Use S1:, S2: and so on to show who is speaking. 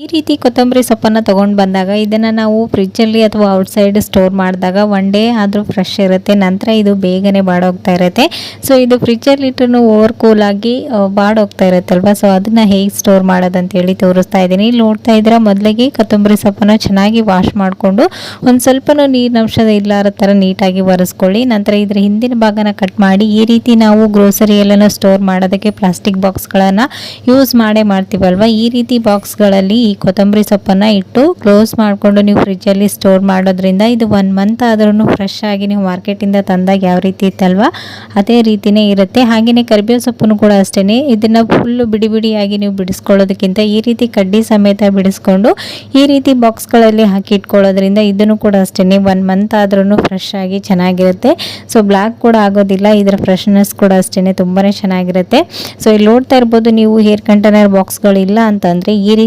S1: ಈ ರೀತಿ ಕೊತ್ತಂಬರಿ ಸೊಪ್ಪನ್ನು ತೊಗೊಂಡು ಬಂದಾಗ ಇದನ್ನು ನಾವು ಫ್ರಿಜ್ಜಲ್ಲಿ ಅಥವಾ ಔಟ್ಸೈಡ್ ಸ್ಟೋರ್ ಮಾಡಿದಾಗ ಒನ್ ಡೇ ಆದರೂ ಫ್ರೆಶ್ ಇರುತ್ತೆ. ನಂತರ ಇದು ಬೇಗನೆ ಬಾಡೋಗ್ತಾ ಇರುತ್ತೆ. ಸೊ ಇದು ಫ್ರಿಜ್ಜಲ್ಲಿ ಇಟ್ಟರು ಓವರ್ ಕೂಲ್ ಆಗಿ ಬಾಡೋಗ್ತಾ ಇರುತ್ತಲ್ವ. ಸೊ ಅದನ್ನು ಹೇಗೆ ಸ್ಟೋರ್ ಮಾಡೋದಂತೇಳಿ ತೋರಿಸ್ತಾ ಇದ್ದೀನಿ. ಇಲ್ಲಿ ನೋಡ್ತಾ ಇದ್ದೀರಾ, ಮೊದಲಿಗೆ ಕೊತ್ತಂಬರಿ ಸೊಪ್ಪನ್ನು ಚೆನ್ನಾಗಿ ವಾಶ್ ಮಾಡಿಕೊಂಡು ಒಂದು ಸ್ವಲ್ಪನೂ ನೀರಿನಂಶದ ಇಲ್ಲಾರ ಥರ ನೀಟಾಗಿ ಒರೆಸ್ಕೊಳ್ಳಿ. ನಂತರ ಇದರ ಹಿಂದಿನ ಭಾಗನ ಕಟ್ ಮಾಡಿ ಈ ರೀತಿ ನಾವು ಗ್ರೋಸರಿ ಎಲ್ಲನೂ ಸ್ಟೋರ್ ಮಾಡೋದಕ್ಕೆ ಪ್ಲಾಸ್ಟಿಕ್ ಬಾಕ್ಸ್ಗಳನ್ನು ಯೂಸ್ ಮಾಡ್ತೀವಲ್ವ, ಈ ರೀತಿ ಬಾಕ್ಸ್ಗಳಲ್ಲಿ ಈ ಕೊತ್ತಂಬರಿ ಸೊಪ್ಪನ್ನು ಇಟ್ಟು ಕ್ಲೋಸ್ ಮಾಡಿಕೊಂಡು ನೀವು ಫ್ರಿಜ್ಜಲ್ಲಿ ಸ್ಟೋರ್ ಮಾಡೋದ್ರಿಂದ ಇದು 1 ಮಂತ್ ಆದ್ರೂ ಫ್ರೆಶ್ ಆಗಿ ನೀವು ಮಾರ್ಕೆಟಿಂದ ತಂದಾಗ ಯಾವ ರೀತಿ ಇತ್ತಲ್ವ ಅದೇ ರೀತಿಯೇ ಇರುತ್ತೆ. ಹಾಗೆಯೇ ಕರಿಬೇವು ಸೊಪ್ಪನ್ನು ಕೂಡ ಅಷ್ಟೇ, ಇದನ್ನು ಫುಲ್ಲು ಬಿಡಿ ಬಿಡಿಯಾಗಿ ನೀವು ಬಿಡಿಸ್ಕೊಳ್ಳೋದಕ್ಕಿಂತ ಈ ರೀತಿ ಕಡ್ಡಿ ಸಮೇತ ಬಿಡಿಸ್ಕೊಂಡು ಈ ರೀತಿ ಬಾಕ್ಸ್ಗಳಲ್ಲಿ ಹಾಕಿ ಇಟ್ಕೊಳ್ಳೋದ್ರಿಂದ ಇದನ್ನು ಕೂಡ ಅಷ್ಟೇ 1 ಮಂತ್ ಆದ್ರೂ ಫ್ರೆಶ್ ಆಗಿ ಚೆನ್ನಾಗಿರುತ್ತೆ. ಸೊ ಬ್ಲ್ಯಾಕ್ ಕೂಡ ಆಗೋದಿಲ್ಲ, ಇದರ ಫ್ರೆಶ್ನೆಸ್ ಕೂಡ ಅಷ್ಟೇ ತುಂಬಾ ಚೆನ್ನಾಗಿರುತ್ತೆ. ಸೊ ಇಲ್ಲಿ ನೋಡ್ತಾ ಇರ್ಬೋದು ನೀವು, ಹೇರ್ ಕಂಟೈನರ್ ಬಾಕ್ಸ್ಗಳಿಲ್ಲ ಅಂತಂದರೆ ಈ ರೀತಿ